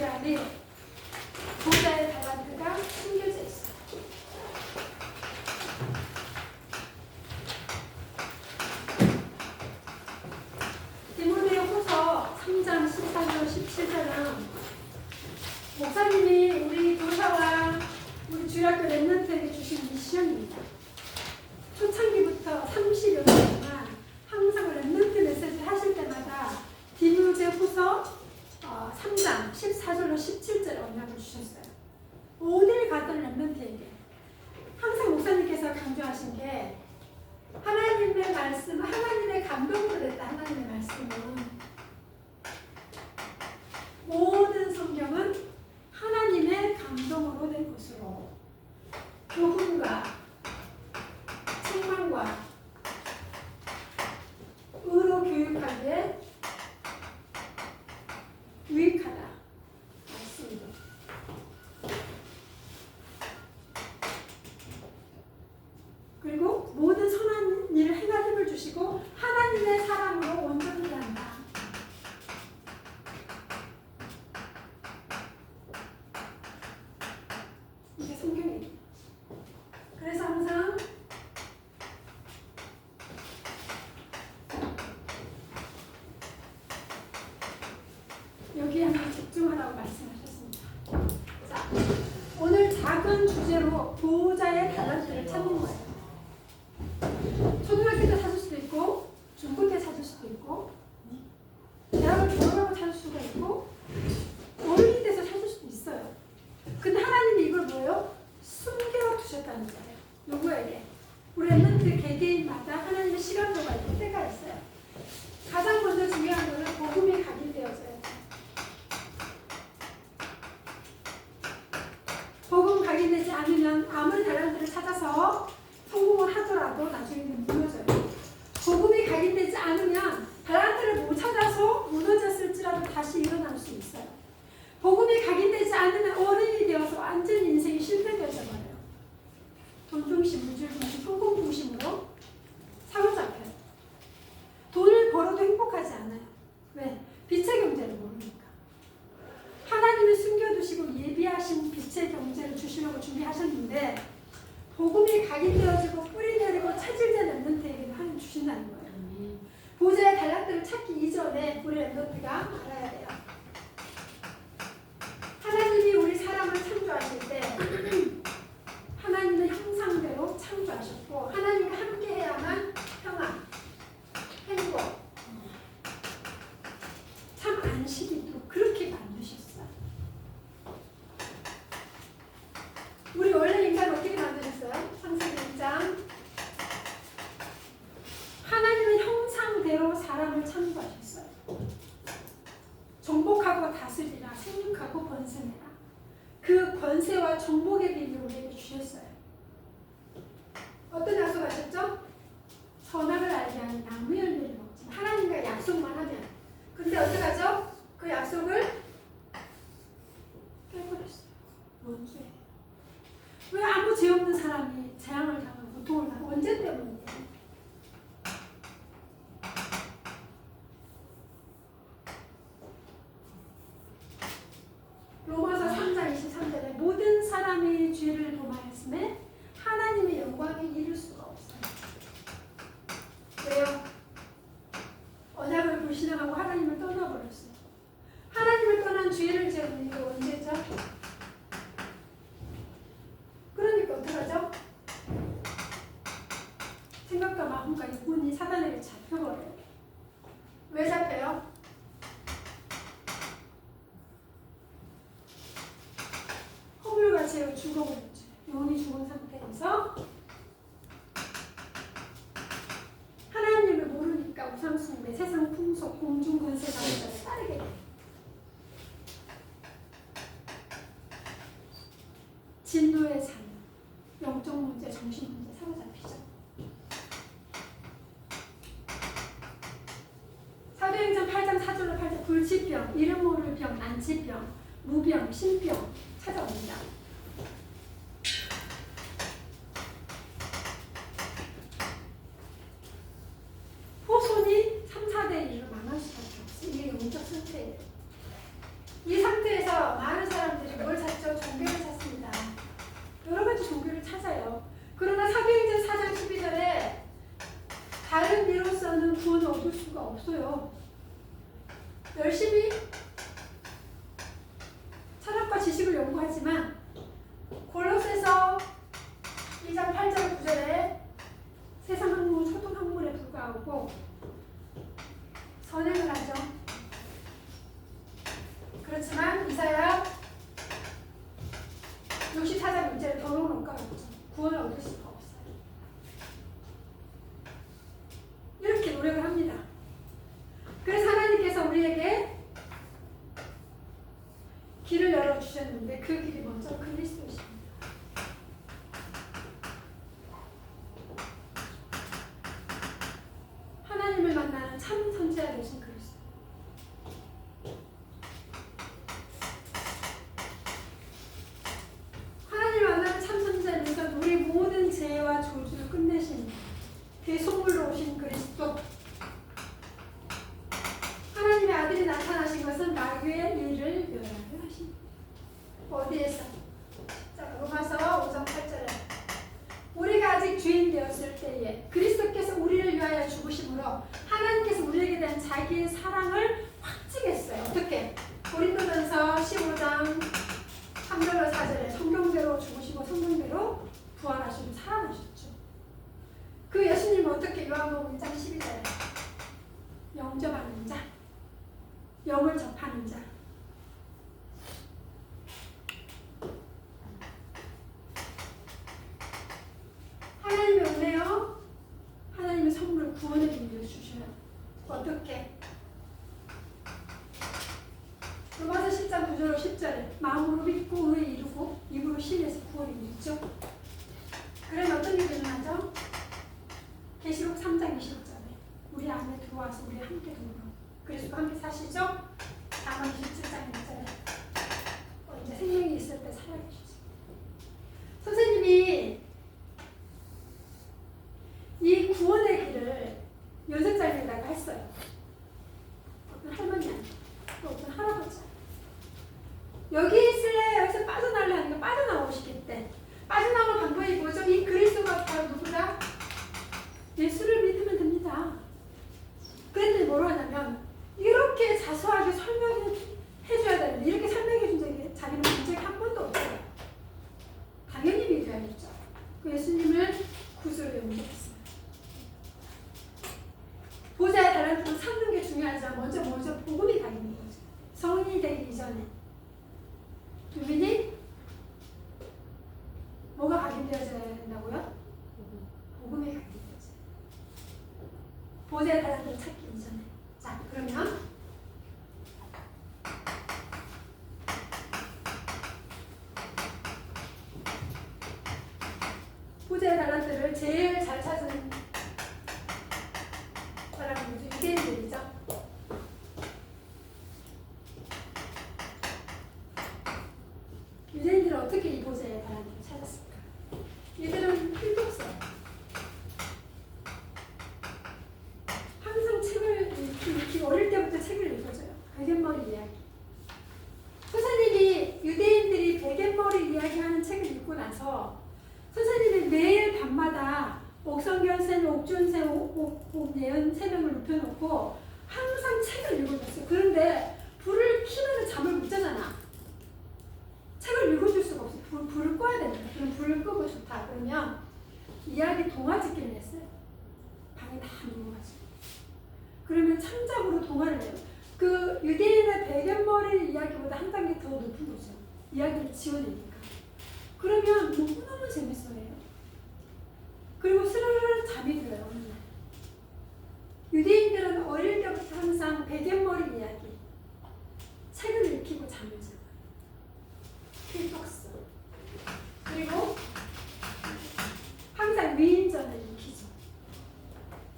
그 안에 보좌의 달란트가 숨겨져 있어요. 디모데후서 3장 14절 17절은 목사님이 우리 교사와 우리 주일학교 랩런트에게 주신 미션입니다. 초창기부터 30여 년 동안 항상 랩런트 메시지를 하실 때마다 디모데후서 3장 14절로 17절 언약을 주셨어요. 어딜 가던 랩런트에게 항상 목사님께서 강조하신 게 하나님의 말씀, 하나님의 감동으로 됐다. 하나님의 말씀은 모든 성경은 하나님의 감동으로 된 것으로 복음과 책망과 의로 교육하기에 유익하다. 맞습니다. 그리고 모든 선한 일을 행할 힘을 주시고 하나님의 사랑으로 온전하게 한다. 이게 성경이에요. 그래서 항상 여기에 한번 집중하라고 말씀하셨습니다. 자, 오늘 작은 주제로 보호자의 달란트를 찾는 거예요. 초등학교 때 찾을 수도 있고 중고 때 찾을 수도 있고 대학을 졸업하고 찾을 수가 있고 어른이 돼서 찾을 수도 있어요. 근데 하나님이 이걸 뭐예요? 숨겨두셨다는 거예요. 누구에게? 우리 랩런트 개개인마다 하나님의 시간표가 있고 때가 있어요. 가장 먼저 중요한 거는 복음이 각인되어져요. 복음 각인되지 않으면 아무리 달란트를 찾아서 성공을 하더라도 나중에는 무너져요. 복음이 각인되지 않으면 달란트를 못 찾아서 무너졌을지라도 다시 일어날 수 있어요. 복음이 각인되지 않으면 어른이 되어서 완전히 인생이 실패되어져 버려요. 돈 중심, 물질 중심, 성공 중심으로 사로잡혀요. 돈을 벌어도 행복하지 않아요. 왜? 빛의 경제를 모르니까. 하나님이 숨겨두시고 예비하신 빛의 경제를 주시려고 준비하셨는데 복음이 각인되어지고 뿌리 내리고 차질된 랩런트에게는 하나님 주신다는 거예요. 보좌의 달란트를 찾기 이전에 우리 랩런트가 알아야 돼요. 하나님이 우리 사람을 창조하실 때 하나님의 형상대로 창조하셨고 하나님과 함께해야만 평안, 행복, 참 안식이 있도록 그렇게 만드셨어요. 우리 원래 인간 어떻게 만드셨어요? 창세기 1장 하나님의 형상대로 사람을 창조하셨어요. 정복하고 다스리라, 생육하고 번성해라. 그 권세와 정복의 비밀을 우리에게 주셨어요. 어떤 약속하셨죠? 선악을 알게 하는 나무 열매를 먹지. 하나님과 약속만 하면. 근데 어떡하죠? 그 약속을 깨버렸어요. 뭔 죄? 왜 아무 죄 없는 사람이 재앙을 당하고 고통을 당하고 언제 때문이에요? 로마서 3장 23절에 모든 사람이 죄를 범하였음에 하나님의 영광에 이를 수가 없어요. 왜요? 언약을 불신앙하고 하나님을 떠나버렸어요. 하나님을 떠난 죄를 지은 게 언제죠? 그러니까 어떡하죠? 생각과 마음과 육군이 사단에게 잡혀버려요. 왜 잡혀요? 허물같이 죽어버렸죠. 영혼이 죽은 상태에서 하나님을 모르니까 우상숭배, 세상 풍속, 공중권세 가운데 따르게 돼요. 진노의 삶, 영적 문제, 정신 문제 사로잡히죠. 사도행전 8장 4절로 8절 불치병, 이름 모를 병, 난치병, 무병, 신병 찾아옵니다. 후손이 3, 4대 1로 망할 수밖에 없어요. 이게 영적 상태예요. 이 상태에서 많은 사람들이 뭘 찾죠? 종교를 찾습니다. 여러 가지 종교를 찾아요. 그러나 사도행전 4장 12절에 다른 이로서는 구원을 얻을 수가 없어요. 열심히 철학과 지식을 연구하지만 골로새서 2장 8절 9절에 세상 학문, 초등 학문에 불과하고 선행을 하죠. 그렇지만 이사야 64장 6절에 더 놓은 것과 같죠. 구원을 얻을 수가 없어요. 이렇게 노력을 합니다. 그래서 하나님께서 우리에게 길을 열어주셨는데 그 길이 먼저 그리스도이십니다. 하나님을 만나는 참 선지자 되신 그리스도. 하나님을 만나는 참 선지자는 우리 모든 죄와 조주를 끝내신 대속물로 오신 그리스도. 하나님의 아들이 나타나신 것은 마귀의 일을 멸하게 하십니다. 어디에서? 자, 로마서 5장 8절에 우리가 아직 주인 되었을 때에 그리스도께서 우리를 위하여 죽으심으로 하나님께서 우리에게 대한 자기의 사랑을 확증했어요. 어떻게? 고린도전서 15장 3절과 4절에 성경대로 죽으시고 성경대로 부활하시고 살아나셨죠. 그 예수님은 어떻게? 요한복음 1장 12절에 영접하는 자, 영을 접하는 자. 하나님의 은혜요, 하나님의 선물 구원의 비밀을 주셔요. 어떻게? 로마서 10장 9절 10절에 마음으로 믿고 의에 이루고 입으로 신에서 구원을 이루죠. 그러면 어떤 일이 일어나죠? 계시록 3장 26절에 우리 안에 들어와서 우리 함께 동로 그리스도와 함께 사시죠. 다만 27장 1절에 이제 생명이 있을 때 살아계시죠. 선생님이 이 구원의 길을 연습장에다가 했어요. 어떤 할머니한테, 또 어떤 할아버지. 여기 있을래? 여기서 빠져나올래? 하니까 빠져나오시겠대. 빠져나오는 방법이 뭐죠? 이 그리스도가 바로 누구다? 예수를 믿으면 됩니다. 그랬더니 뭐로 하냐면 이렇게 자세하게 설명을 해줘야 되는데 이렇게 설명해 준 적이 자기는 본 적이 한 번도 없어요. 당연히 믿어야겠죠. 그 예수님을 구주로 영접했어요. 보좌의 달란트를 찾는 게 중요하지만 먼저 복음이 가있는 거죠. 성인이 되기 이전에 유민이 뭐가 각인되어져야 된다고요? 복음이 각인되어져요. 보좌의 달란트를 찾기 이전에. 자, 그러면 보좌의 달란트를 제일 잘 찾은 사람은 유대인들이죠. 유대인들은 어떻게 이 보좌의 달란트를 찾았을까? 이들은 필독서, 항상 책을 읽기 어릴 때부터 책을 읽어줘요. 베갯머리 이야기. 선생님이 유대인들이 베갯머리 이야기하는 책을 읽고 나서 선생님이 매일 밤마다 옥성견센, 옥준센, 옥예은 세 명을 눕혀놓고 항상 책을 읽어줬어요. 그런데 불을 켜면 잠을 못 자잖아. 책을 읽어줄 수가 없어. 불을 꺼야 된다. 그럼 불을 끄고 좋다. 그러면 이야기 동화짓기를 했어요. 방에 다 누워가지고. 그러면 창작으로 동화를 해요. 그 유대인의 베갯머리 이야기보다 한 단계 더 높은 거죠. 이야기를 지어내니까. 그러면 너무너무 재밌어요. 그리고 스르르 잠이 들어요. 어느 날. 유대인들은 어릴 때부터 항상 베갯머리 이야기, 책을 읽히고 잠을 자요. 필독서. 그리고 항상 위인전을 읽히죠.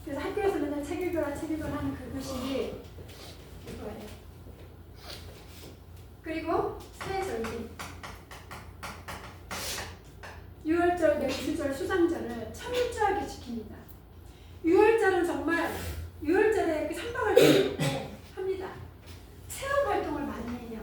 그래서 학교에서 맨날 책 읽어라 하는 그것이 이거예요. 그리고 새절기, 유월절, 명수절, 수상절을 철저하게 지킵니다. 유월절은 정말 유월절에 그 3박을 지키고 합니다. 체험 활동을 많이 해요.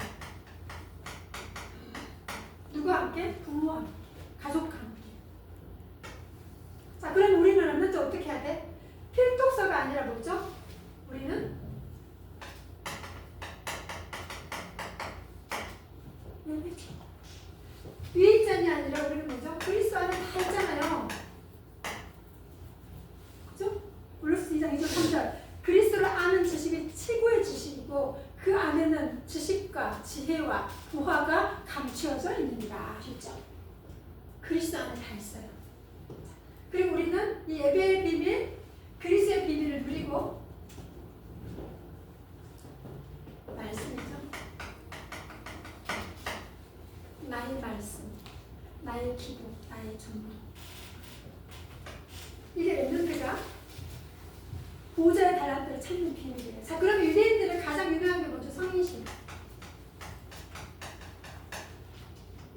지혜와 보화가 감추어져 있느니라 하셨죠. 그리스도 안에 다 있어요. 그리고 우리는 이 예배의 비밀, 그리스도의 비밀을 누리고 말씀이죠. 나의 말씀, 나의 기도, 나의 전부. 이게 렘넌트가 보호자의 달란트를 찾는 비밀이에요. 자, 그럼 유대인들은 가장 유명한 게 뭐죠? 성인식.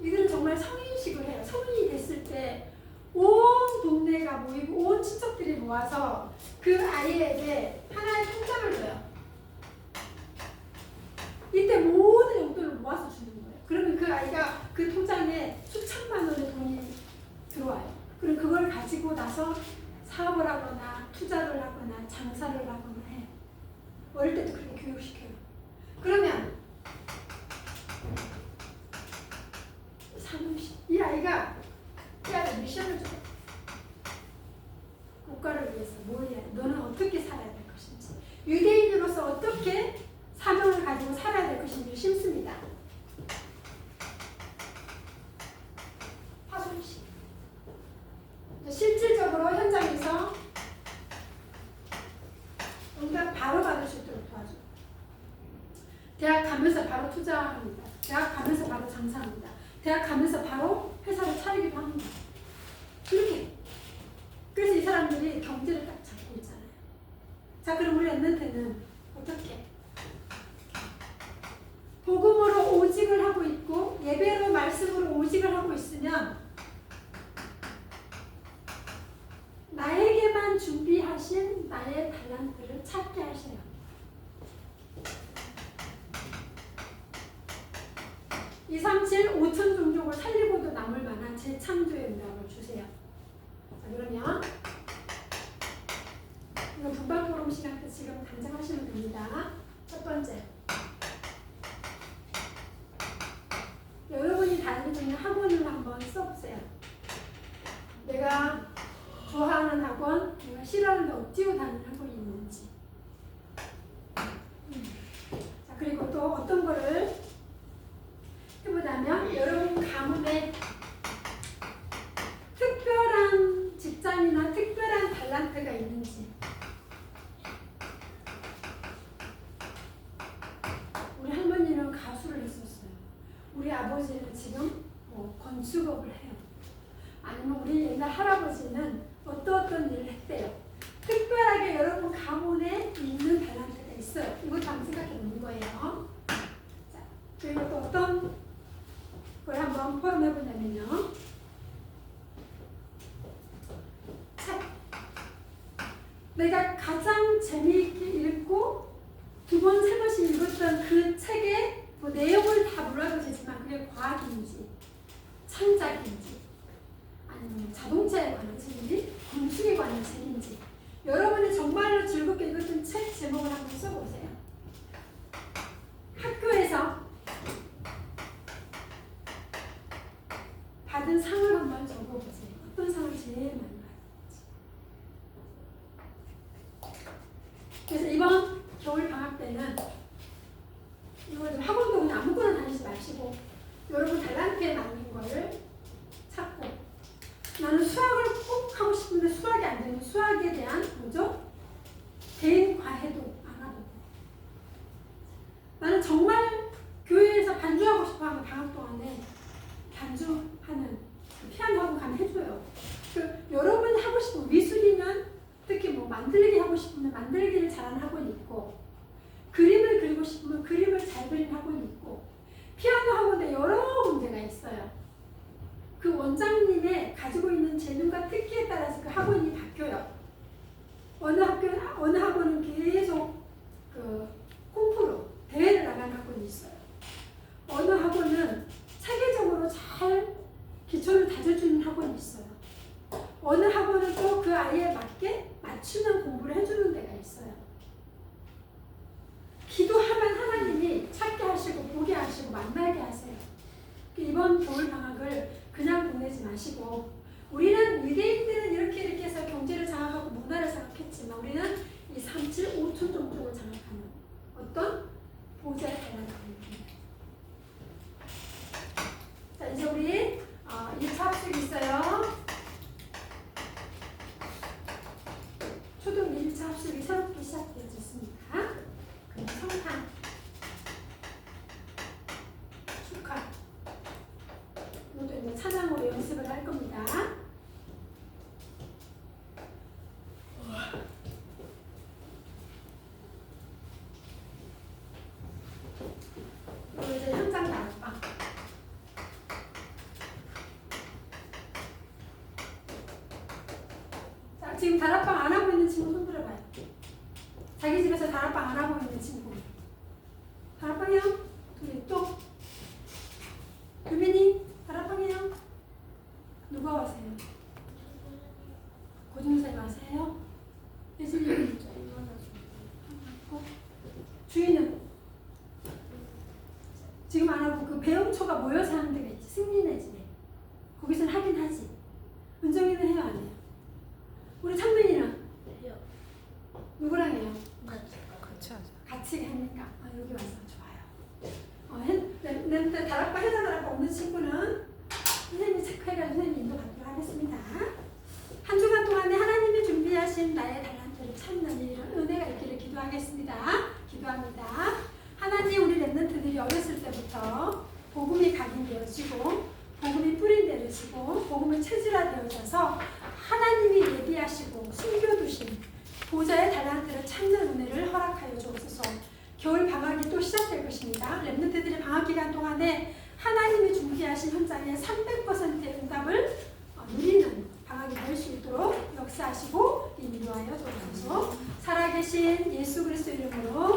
이들은 정말 성인식을 해요. 성인이 됐을 때 온 동네가 모이고 온 친척들이 모아서 그 아이에게 하나의 통장을 줘요. 이때 모든 용돈을 모아서 주는 거예요. 그러면 그 아이가 그 통장에 수천만 원의 돈이 들어와요. 그럼 그걸 가지고 나서 사업을 하거나 투자를 하거나 장사를 하거나 해. 어릴 때도 그렇게 교육시켜요. 그러면 이 아이가 이 아이가 미션을 줘요. 국가를 위해서 뭘 해야 돼? 너는 어떻게 살아야 될 것인지, 유대인으로서 어떻게 사명을 가지고 살아야 될 것인지를 심습니다. 파송식. 실질적으로 현장에서 응답 바로 받을 수 있도록 도와줘. 대학 가면서 바로 투자합니다. 대학 가면서 바로 장사합니다. 대학 가면서 바로 회사를 차리기도 합니다. 이렇게. 그래서 이 사람들이 경제를 딱 잡고 있잖아요. 자, 그럼 우리 렘넌트는 어떻게? 복음으로 오직을 하고 있고 예배로 말씀으로 오직을 하고 있으면 나에게만 준비하신 나의 달란트를 찾게 하세요. 이 237 5천 종족을 살리고도 남을 만한 재창조의 응답을 주세요. 자, 그러면 이거 분방포럼 시간 때 지금 당장 하시면 됩니다. 첫 번째, 여러분이 다니고 있는 학원을 한번 써보세요. 내가 좋아하는 학원, 내가 싫어하는데 억지로 다니는 학원이 있는지. 자, 그리고 또 어떤 거를 해보자면 여러분 가문에 특별한 직장이나 특별한 달란트가 있는지. 우리 할머니는 가수를 했었어요. 우리 아버지는 지금 건축업을 해요. 아니면 우리 옛날 할아버지는 어떤 일을 했대요. 특별하게 여러분 가문에 있는 달란트가 있어요. 이것도 한번 생각해 보는 거예요. 자, 그리고 또 어떤 걸 한번 포럼해 보냐면요. 책. 내가 가장 재미있게 읽고 2번, 3번씩 읽었던 그 책의 뭐 내용을 다 몰라도 되지만 그게 과학인지 창작인지 아니면 자동차에 관한 책인지 건축에 관한 책인지 여러분이 정말로 즐겁게 읽었던 책 제목을 한번 써보세요. 학교에서 받은 상을 한번 적어보세요. 어떤 상을 제일 많이 받았는지. 그래서 이번 겨울 방학 때는 이거 좀 학원도 그냥 아무거나 다니지 마시고 여러분 달란트에 맞는 거를 찾고, 나는 수학을 꼭 하고 싶은데 수학이 안 되는 수학에 대한 뭐죠? 개인 과외도 알아보고, 나는 정말 교회에서 반주하고 싶어 하면 방학 동안에 반주하는 피아노 학원 가면 해줘요. 여러분이 하고 싶은 미술이면 특히 뭐 만들기 하고 싶으면 만들기를 잘하는 학원이 있고, 그림을 그리고 싶으면 그림을 잘 그리는 학원이 있고, 피아노 학원에 여러 군데가 있어요. 그 원장님의 가지고 있는 재능과 특기에 따라서 그 학원이 바뀌어요. 어느 학원은 계속 그 콩쿠르 대회를 나가는 학원이 있어요. 어느 학원은 세계적으로 잘 기초를 다져주는 학원이 있어요. 어느 학원은 또 그 아이에 맞게 맞추는 공부를 해주는 데가 있어요. 기도하면 하나님이 찾게 하시고 보게 하시고 만나게 하세요. 이번 겨울 방학을 그냥 보내지 마시고, 우리는 유대인들은 이렇게 해서 경제를 장악하고 문화를 장악했지만 우리는 이 37, 5천 종족을 장악하는 어떤 보호자의 달란트입니다. 다락방 안 하고 있는 친구 손 들어봐요. 자기 집에서 다락방 안 하고 있는 친구. 다락방이요? 둘이 또 유빈이 다락방이요? 누가 와세요? 고등생이 와세요? 예진이 주인은 지금 안 하고 그 배움초가 모여서 하는 데가 있지. 승리네 집에. 거기서는 하긴 하지. 은정이는 해요 안 해요? 우리 창민이랑 해요. 누구랑 해요? 같이 하자. 같이 하니까 여기 와서 좋아요. 다락방 해자 다락방 없는 친구는 선생님이 체크해가지고 선생님이 인도받도록 하겠습니다. 한 주간 동안에 하나님이 준비하신 나의 달란트를 찾는 이런 은혜가 있기를 기도하겠습니다. 기도합니다. 하나님, 우리 랩런트들이 어렸을 때부터 복음이 각인되어지고 복음이 뿌리내려지고 복음이 체질화되어져서 하나님이 예비하시고 숨겨두신 보좌의 달란트를 찾는 은혜를 허락하여 주옵소서. 겨울 방학이 또 시작될 것입니다. 랩런트들의 방학 기간 동안에 하나님이 준비하신 현장의 300%의 응답을 누리는 방학이 될 수 있도록 역사하시고 인도하여 주옵소서. 살아계신 예수 그리스도 이름으로